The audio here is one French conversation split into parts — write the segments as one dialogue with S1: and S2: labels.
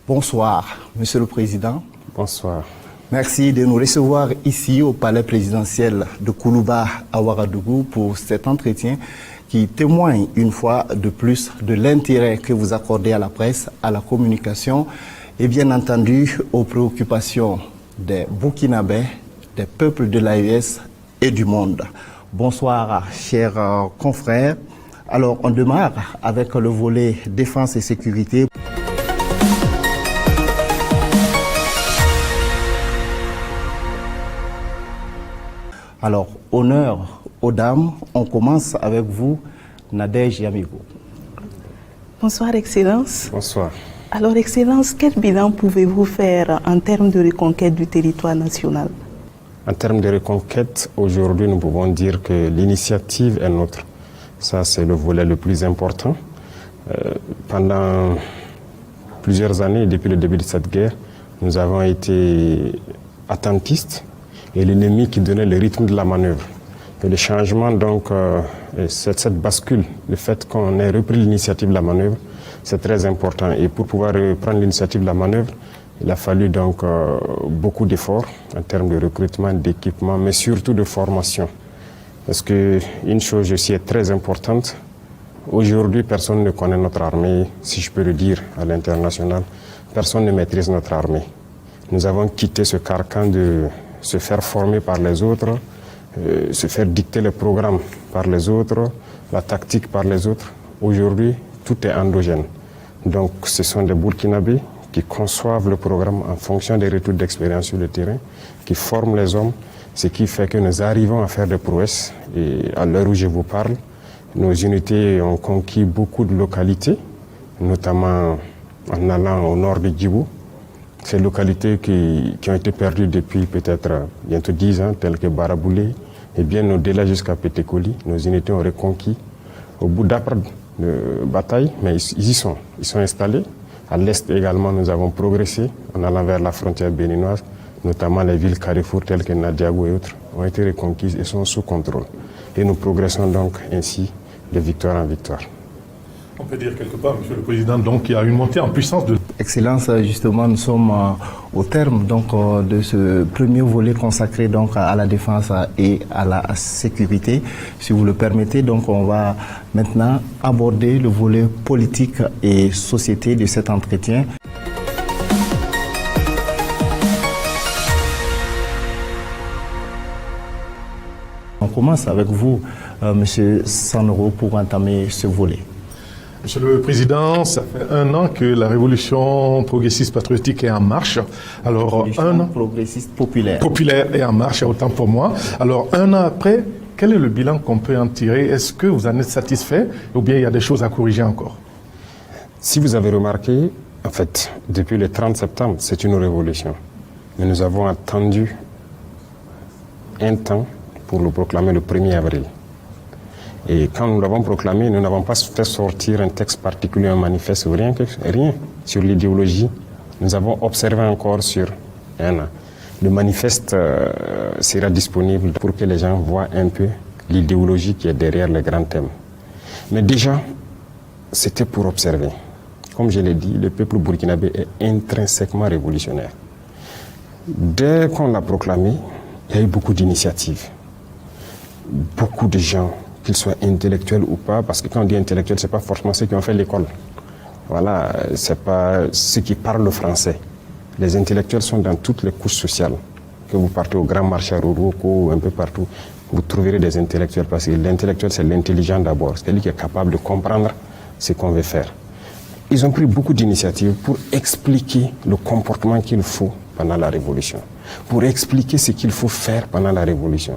S1: Bonsoir, Monsieur le Président.
S2: Bonsoir.
S1: Merci de nous recevoir ici au Palais présidentiel de Koulouba à Ouagadougou pour cet entretien qui témoigne une fois de plus de l'intérêt que vous accordez à la presse, à la communication et bien entendu aux préoccupations des Burkinabés, des peuples de l'AES et du monde. Bonsoir, chers confrères. Alors, on démarre avec le volet défense et sécurité. Alors, honneur aux dames, on commence avec vous, Nadège Yamigo.
S3: Bonsoir, Excellence.
S2: Bonsoir.
S3: Alors, Excellence, quel bilan pouvez-vous faire en termes de reconquête du territoire national?
S2: En termes de reconquête, aujourd'hui, nous pouvons dire que l'initiative est nôtre. Ça, c'est le volet le plus important. Pendant plusieurs années, depuis le début de cette guerre, nous avons été attentistes et l'ennemi qui donnait le rythme de la manœuvre. Et le changement, donc, cette bascule, le fait qu'on ait repris l'initiative de la manœuvre, c'est très important. Et pour pouvoir reprendre l'initiative de la manœuvre, il a fallu donc beaucoup d'efforts en termes de recrutement, d'équipement, mais surtout de formation. Parce qu'une chose aussi est très importante. Aujourd'hui, personne ne connaît notre armée, si je peux le dire, à l'international. Personne ne maîtrise notre armée. Nous avons quitté ce carcan de se faire former par les autres, se faire dicter le programme par les autres, la tactique par les autres. Aujourd'hui, tout est endogène. Donc, ce sont des Burkinabés qui conçoivent le programme en fonction des retours d'expérience sur le terrain, qui forment les hommes, ce qui fait que nous arrivons à faire des prouesses. Et à l'heure où je vous parle, nos unités ont conquis beaucoup de localités, notamment en allant au nord de Djibou. Ces localités qui ont été perdues depuis peut-être bientôt 10 ans, telles que Baraboulé, et bien au-delà jusqu'à Pétékoli, nos unités ont reconquis au bout d'après de bataille, mais ils y sont. Ils sont installés. À l'est également, nous avons progressé en allant vers la frontière béninoise, notamment les villes carrefour telles que Nadiago et autres ont été reconquises et sont sous contrôle. Et nous progressons donc ainsi de victoire en victoire.
S4: On peut dire quelque part, Monsieur le Président, donc qu'il y a une montée en puissance de...
S1: Excellence, justement, nous sommes au terme donc, de ce premier volet consacré donc, à la défense et à la sécurité. Si vous le permettez, donc, on va maintenant aborder le volet politique et société de cet entretien. On commence avec vous, Monsieur Sanoro, pour entamer ce volet.
S4: Monsieur le Président, ça fait 1 an que la révolution progressiste patriotique est en marche. Alors, 1 an
S1: progressiste populaire.
S4: Populaire est en marche, autant pour moi. Alors, 1 an après, quel est le bilan qu'on peut en tirer? Est-ce que vous en êtes satisfait ou bien il y a des choses à corriger encore?
S2: Si vous avez remarqué, en fait, depuis le 30 septembre, c'est une révolution. Mais nous avons attendu un temps pour le proclamer le 1er avril. Et quand nous l'avons proclamé, nous n'avons pas fait sortir un texte particulier, un manifeste, rien sur l'idéologie. Nous avons observé encore sur 1 an. Le manifeste sera disponible pour que les gens voient un peu l'idéologie qui est derrière les grands thèmes. Mais déjà, c'était pour observer. Comme je l'ai dit, le peuple burkinabé est intrinsèquement révolutionnaire. Dès qu'on l'a proclamé, il y a eu beaucoup d'initiatives. Beaucoup de gens, qu'ils soient intellectuels ou pas, parce que quand on dit intellectuel, ce n'est pas forcément ceux qui ont fait l'école. Voilà, ce n'est pas ceux qui parlent le français. Les intellectuels sont dans toutes les couches sociales. Que vous partez au grand marché à Roroko, un peu partout, vous trouverez des intellectuels, parce que l'intellectuel, c'est l'intelligent d'abord. C'est lui qui est capable de comprendre ce qu'on veut faire. Ils ont pris beaucoup d'initiatives pour expliquer le comportement qu'il faut pendant la Révolution, pour expliquer ce qu'il faut faire pendant la Révolution.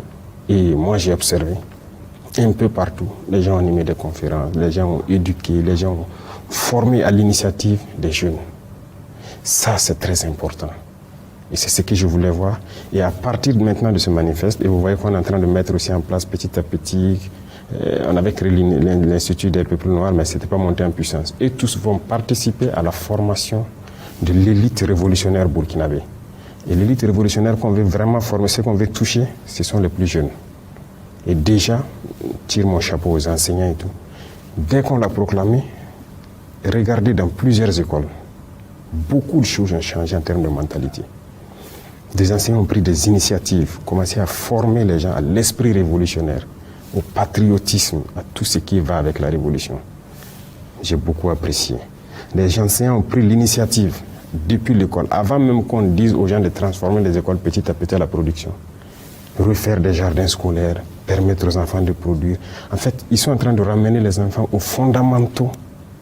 S2: Et moi, j'ai observé un peu partout, les gens ont animé des conférences, les gens ont éduqué, les gens ont formé à l'initiative des jeunes. Ça, c'est très important. Et c'est ce que je voulais voir. Et à partir maintenant de ce manifeste, et vous voyez qu'on est en train de mettre aussi en place petit à petit, on avait créé l'Institut des peuples noirs, mais ce n'était pas monté en puissance. Et tous vont participer à la formation de l'élite révolutionnaire burkinabé. Et l'élite révolutionnaire qu'on veut vraiment former, ce qu'on veut toucher, ce sont les plus jeunes. Et déjà, tire mon chapeau aux enseignants et tout. Dès qu'on l'a proclamé, regardez dans plusieurs écoles, beaucoup de choses ont changé en termes de mentalité. Des enseignants ont pris des initiatives, commencé à former les gens à l'esprit révolutionnaire, au patriotisme, à tout ce qui va avec la révolution. J'ai beaucoup apprécié. Les enseignants ont pris l'initiative depuis l'école, avant même qu'on dise aux gens de transformer les écoles petit à petit à la production. Refaire des jardins scolaires, permettre aux enfants de produire. En fait, ils sont en train de ramener les enfants aux fondamentaux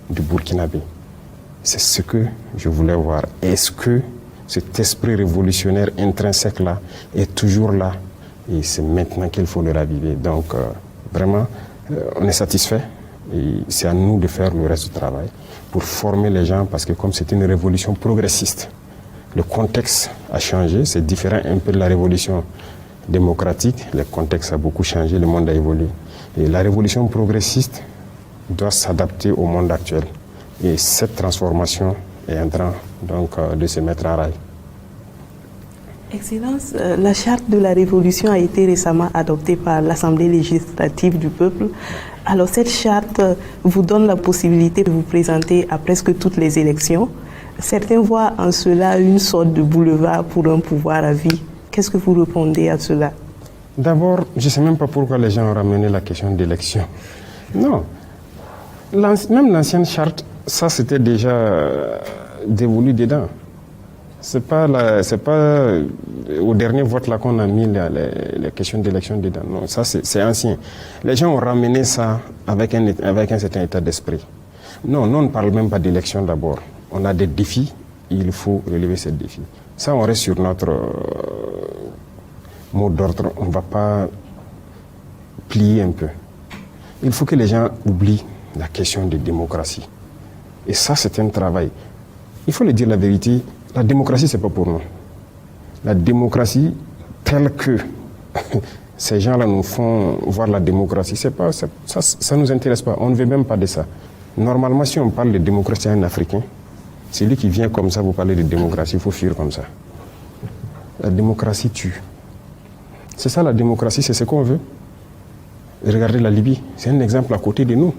S2: du Burkinabé. C'est ce que je voulais voir. Est-ce que cet esprit révolutionnaire intrinsèque-là est toujours là? Et c'est maintenant qu'il faut le raviver. Donc, vraiment, on est satisfait. Et c'est à nous de faire le reste du travail pour former les gens, parce que comme c'est une révolution progressiste, le contexte a changé, c'est différent un peu de la révolution démocratique, le contexte a beaucoup changé, le monde a évolué. Et la révolution progressiste doit s'adapter au monde actuel. Et cette transformation est en train donc de se mettre en rail.
S3: Excellence, la charte de la Révolution a été récemment adoptée par l'Assemblée législative du peuple. Alors cette charte vous donne la possibilité de vous présenter à presque toutes les élections. Certains voient en cela une sorte de boulevard pour un pouvoir à vie. Qu'est-ce que vous répondez à cela?
S2: D'abord, je ne sais même pas pourquoi les gens ont ramené la question d'élection. Non, même l'ancienne charte, ça c'était déjà dévolu dedans. C'est pas au dernier vote là qu'on a mis les questions d'élection dedans. Non, ça c'est ancien. Les gens ont ramené ça avec un certain état d'esprit. Non, nous on ne parle même pas d'élection d'abord. On a des défis, il faut relever ces défis. Ça, on reste sur notre mot d'ordre. On ne va pas plier un peu. Il faut que les gens oublient la question de démocratie. Et ça, c'est un travail. Il faut le dire la vérité. La démocratie, ce n'est pas pour nous. La démocratie, telle que ces gens-là nous font voir la démocratie, ça ne nous intéresse pas. On ne veut même pas de ça. Normalement, si on parle de démocratie à un Africain, c'est lui qui vient comme ça, vous parlez de démocratie, il faut fuir comme ça. La démocratie tue. C'est ça la démocratie, c'est ce qu'on veut. Regardez la Libye, c'est un exemple à côté de nous.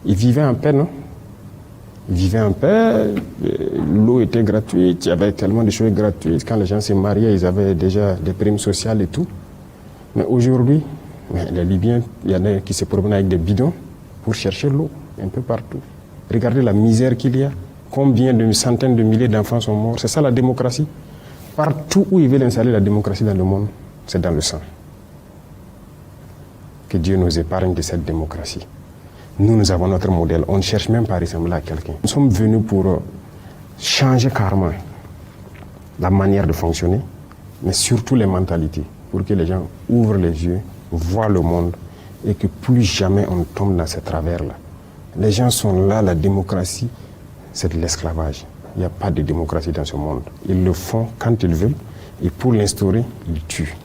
S2: Ils vivaient en paix, non? Ils vivaient en paix, l'eau était gratuite, il y avait tellement de choses gratuites. Quand les gens se mariaient, ils avaient déjà des primes sociales et tout. Mais aujourd'hui, les Libyens, il y en a qui se promènent avec des bidons pour chercher l'eau un peu partout. Regardez la misère qu'il y a. Combien de centaines de milliers d'enfants sont morts? C'est ça la démocratie. Partout où ils veulent installer la démocratie dans le monde, c'est dans le sang. Que Dieu nous épargne de cette démocratie. Nous avons notre modèle. On ne cherche même pas à ressembler à quelqu'un. Nous sommes venus pour changer carrément la manière de fonctionner, mais surtout les mentalités, pour que les gens ouvrent les yeux, voient le monde et que plus jamais on tombe dans ces travers-là. Les gens sont là, la démocratie, c'est de l'esclavage. Il n'y a pas de démocratie dans ce monde. Ils le font quand ils veulent et pour l'instaurer, ils tuent.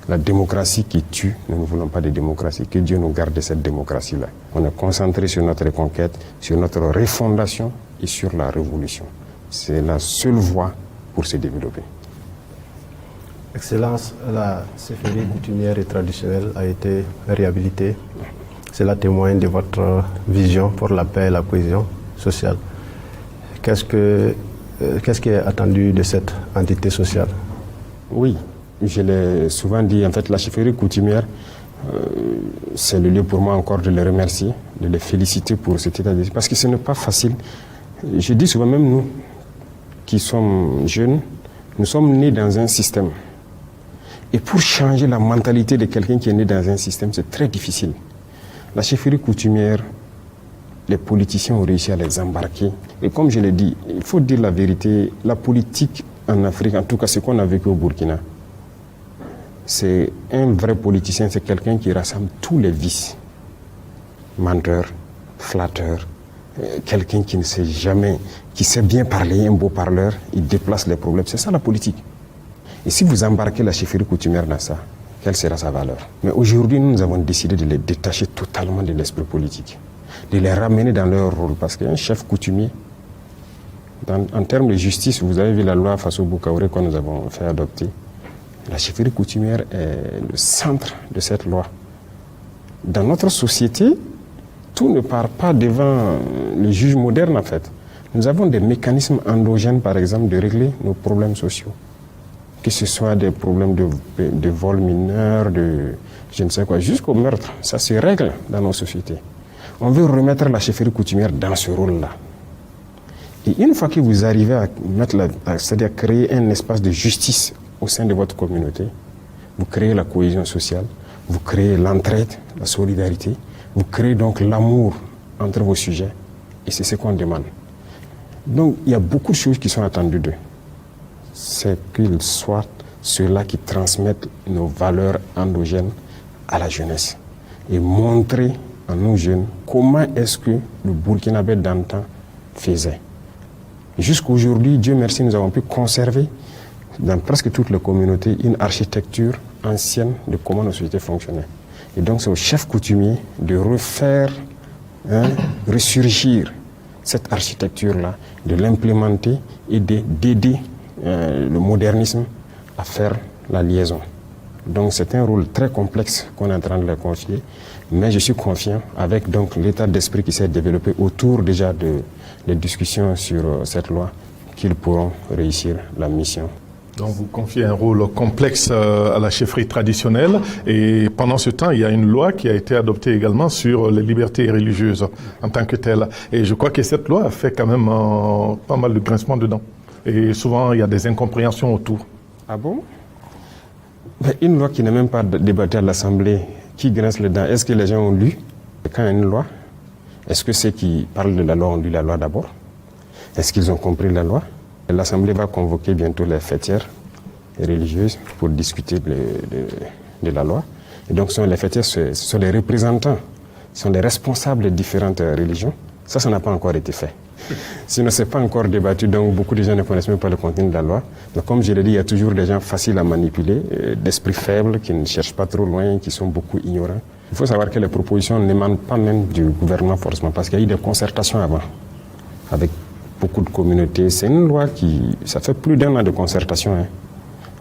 S2: La démocratie qui tue, nous ne voulons pas de démocratie. Que Dieu nous garde de cette démocratie-là. On est concentré sur notre reconquête, sur notre refondation et sur la révolution. C'est la seule voie pour se développer.
S5: Excellence, la céphérie coutumière et traditionnelle a été réhabilitée. Cela témoigne de votre vision pour la paix et la cohésion sociale. Qu'est-ce qui est attendu de cette entité sociale?
S2: Oui. Je l'ai souvent dit, en fait, la chefferie coutumière, c'est le lieu pour moi encore de les remercier, de les féliciter pour cet état d'esprit. Parce que ce n'est pas facile. Je dis souvent, même nous, qui sommes jeunes, nous sommes nés dans un système. Et pour changer la mentalité de quelqu'un qui est né dans un système, c'est très difficile. La chefferie coutumière, les politiciens ont réussi à les embarquer. Et comme je l'ai dit, il faut dire la vérité, la politique en Afrique, en tout cas ce qu'on a vécu au Burkina, c'est un vrai politicien, c'est quelqu'un qui rassemble tous les vices. Menteur, flatteur, quelqu'un qui ne sait jamais, qui sait bien parler, un beau parleur, il déplace les problèmes. C'est ça la politique. Et si vous embarquez la chefferie coutumière dans ça, quelle sera sa valeur? Mais aujourd'hui, nous avons décidé de les détacher totalement de l'esprit politique, de les ramener dans leur rôle. Parce qu'un chef coutumier, en termes de justice, vous avez vu la loi Faso Boukaoré que nous avons fait adopter. La chefferie coutumière est le centre de cette loi. Dans notre société, tout ne part pas devant le juge moderne en fait. Nous avons des mécanismes endogènes, par exemple, de régler nos problèmes sociaux. Que ce soit des problèmes de vol mineur, de je ne sais quoi, jusqu'au meurtre. Ça se règle dans nos sociétés. On veut remettre la chefferie coutumière dans ce rôle-là. Et une fois que vous arrivez à mettre c'est-à-dire créer un espace de justice au sein de votre communauté, vous créez la cohésion sociale, vous créez l'entraide, la solidarité, vous créez donc l'amour entre vos sujets. Et c'est ce qu'on demande. Donc, il y a beaucoup de choses qui sont attendues d'eux. C'est qu'ils soient ceux-là qui transmettent nos valeurs endogènes à la jeunesse et montrer à nos jeunes comment est-ce que le Burkinabé d'antan faisait. Jusqu'aujourd'hui, Dieu merci, nous avons pu conserver dans presque toutes les communautés une architecture ancienne de comment nos sociétés fonctionnaient. Et donc, c'est au chef coutumier de refaire, ressurgir cette architecture-là, de l'implémenter et d'aider le modernisme à faire la liaison. Donc, c'est un rôle très complexe qu'on est en train de leur confier, mais je suis confiant avec donc l'état d'esprit qui s'est développé autour déjà des discussions sur cette loi qu'ils pourront réussir la mission.
S4: Donc vous confiez un rôle complexe à la chefferie traditionnelle et pendant ce temps, il y a une loi qui a été adoptée également sur les libertés religieuses en tant que telle. Et je crois que cette loi a fait quand même pas mal de grincements dedans. Et souvent, il y a des incompréhensions autour.
S2: Ah bon? Mais une loi qui n'est même pas débattue à l'Assemblée, qui grince les dents, est-ce que les gens ont lu quand il y a une loi? Est-ce que ceux qui parlent de la loi ont lu la loi d'abord? Est-ce qu'ils ont compris la loi? L'Assemblée va convoquer bientôt les fêtières religieuses pour discuter de la loi. Et donc, les fêtières, ce sont les représentants, ce sont les responsables des différentes religions. Ça n'a pas encore été fait. Sinon, ce n'est pas encore débattu, donc beaucoup de gens ne connaissent même pas le contenu de la loi. Donc, comme je l'ai dit, il y a toujours des gens faciles à manipuler, d'esprit faible, qui ne cherchent pas trop loin, qui sont beaucoup ignorants. Il faut savoir que les propositions n'émanent pas même du gouvernement forcément, parce qu'il y a eu des concertations avant, avec beaucoup de communautés. C'est une loi ça fait plus d'1 an de concertation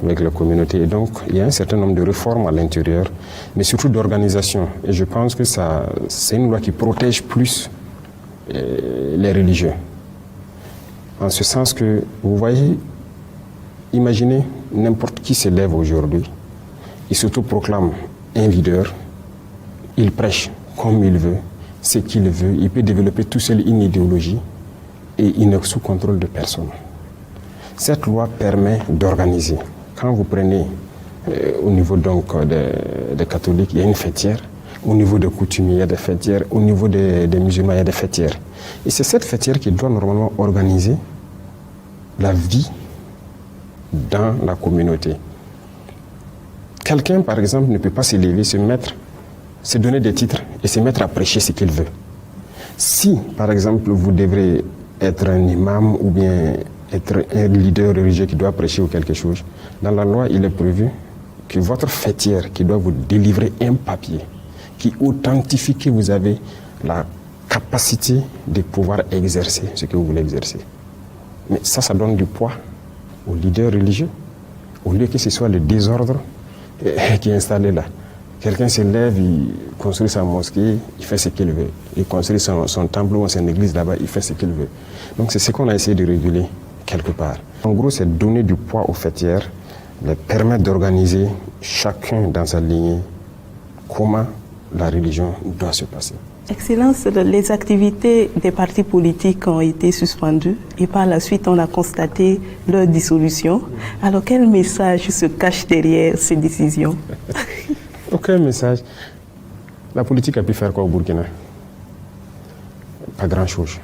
S2: avec les communautés. Et donc, il y a un certain nombre de réformes à l'intérieur, mais surtout d'organisation. Et je pense que c'est une loi qui protège plus les religieux. En ce sens que, vous voyez, imaginez n'importe qui se lève aujourd'hui, il s'autoproclame un leader, il prêche comme il veut, ce qu'il veut, il peut développer tout seul une idéologie, et il n'est sous contrôle de personne. Cette loi permet d'organiser. Quand vous prenez au niveau donc des catholiques, il y a une fêtière. Au niveau des coutumiers, il y a des fêtières. Au niveau des musulmans, il y a des fêtières. Et c'est cette fêtière qui doit normalement organiser la vie dans la communauté. Quelqu'un, par exemple, ne peut pas se lever, se donner des titres et se mettre à prêcher ce qu'il veut. Si, par exemple, vous devrez être un imam ou bien être un leader religieux qui doit prêcher ou quelque chose, dans la loi, il est prévu que votre fêtière qui doit vous délivrer un papier qui authentifie que vous avez la capacité de pouvoir exercer ce que vous voulez exercer. Mais ça donne du poids aux leaders religieux, au lieu que ce soit le désordre qui est installé là. Quelqu'un se lève, il construit sa mosquée, il fait ce qu'il veut. Il construit son temple ou son église là-bas, il fait ce qu'il veut. Donc c'est ce qu'on a essayé de réguler quelque part. En gros, c'est donner du poids aux fêtières, leur permettre d'organiser chacun dans sa lignée comment la religion doit se passer.
S3: Excellence, les activités des partis politiques ont été suspendues et par la suite on a constaté leur dissolution. Alors quel message se cache derrière ces décisions?
S2: Aucun message. La politique a pu faire quoi au Burkina? Pas grand-chose.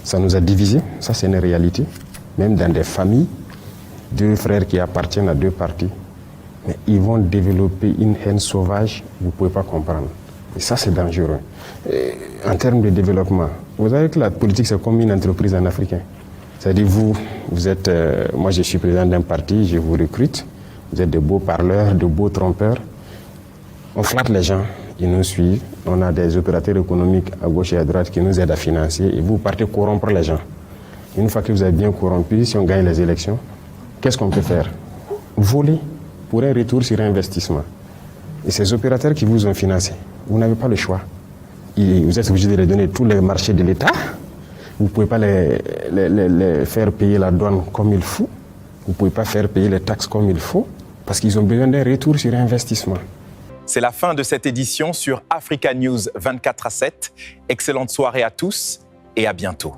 S2: Ça nous a divisés, ça c'est une réalité. Même dans des familles, 2 frères qui appartiennent à 2 partis, mais ils vont développer une haine sauvage, vous ne pouvez pas comprendre. Et ça c'est dangereux. Et en termes de développement, vous savez que la politique c'est comme une entreprise en africain. C'est-à-dire vous êtes, moi je suis président d'un parti, je vous recrute, vous êtes de beaux parleurs, de beaux trompeurs. On flatte les gens, ils nous suivent. On a des opérateurs économiques à gauche et à droite qui nous aident à financer. Et vous partez corrompre les gens. Une fois que vous avez bien corrompu, si on gagne les élections, qu'est-ce qu'on peut faire? Voler pour un retour sur investissement. Et ces opérateurs qui vous ont financé, vous n'avez pas le choix. Vous êtes obligé de les donner tous les marchés de l'État Vous ne pouvez pas les faire payer la douane comme il faut. Vous ne pouvez pas faire payer les taxes comme il faut parce qu'ils ont besoin d'un retour sur investissement.
S6: C'est la fin de cette édition sur Africa News 24/7. Excellente soirée à tous et à bientôt.